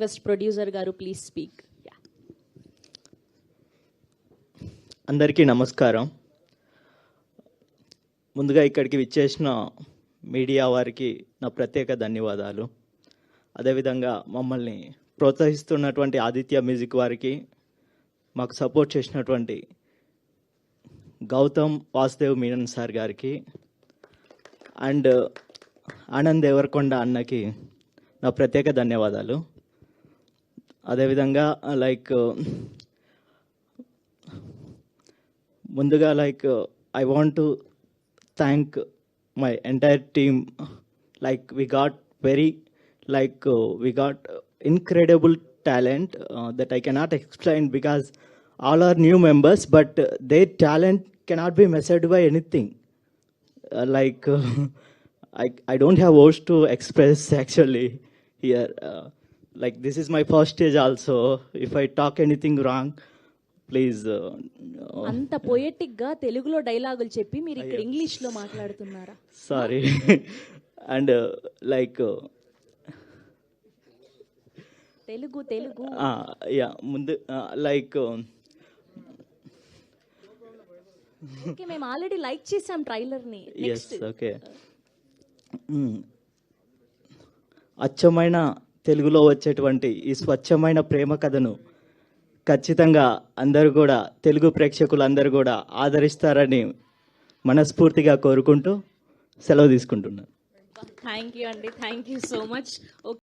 Request producer గారు please speak. అందరికీ నమస్కారం. ముందుగా ఇక్కడికి విచ్చేసిన మీడియా వారికి నా ప్రత్యేక ధన్యవాదాలు. అదేవిధంగా మమ్మల్ని ప్రోత్సహిస్తున్నటువంటి ఆదిత్య మ్యూజిక్ వారికి, మాకు సపోర్ట్ చేసినటువంటి గౌతమ్ వాసుదేవ్ మీనన్ సార్ గారికి అండ్ ఆనంద్ దేవరకొండ అన్నకి నా ప్రత్యేక ధన్యవాదాలు. అదేవిధంగా ముందుగా I want to thank my entire team. We got we got incredible talent that I cannot explain because all are new members, but their talent cannot be measured by anything. I don't have words to express actually here. This is my first stage also. If I talk anything wrong, please. అంత poetic గా తెలుగులో డైలాగులు చెప్పి మీరు ఇక్కడ English లో మాట్లాడుతున్నారా? Sorry. And Telugu యా ముందు ఓకే, మేము ఆల్రెడీ లైక్ చేసాం ట్రైలర్ ని. Yes, okay. అచ్చమైన తెలుగులో వచ్చేటువంటి ఈ స్వచ్ఛమైన ప్రేమ కథను ఖచ్చితంగా అందరూ కూడా, తెలుగు ప్రేక్షకులందరూ కూడా ఆదరిస్తారని మనస్ఫూర్తిగా కోరుకుంటూ సెలవు తీసుకుంటున్నాను. థ్యాంక్ యూ అండి, థ్యాంక్ యూ సో మచ్.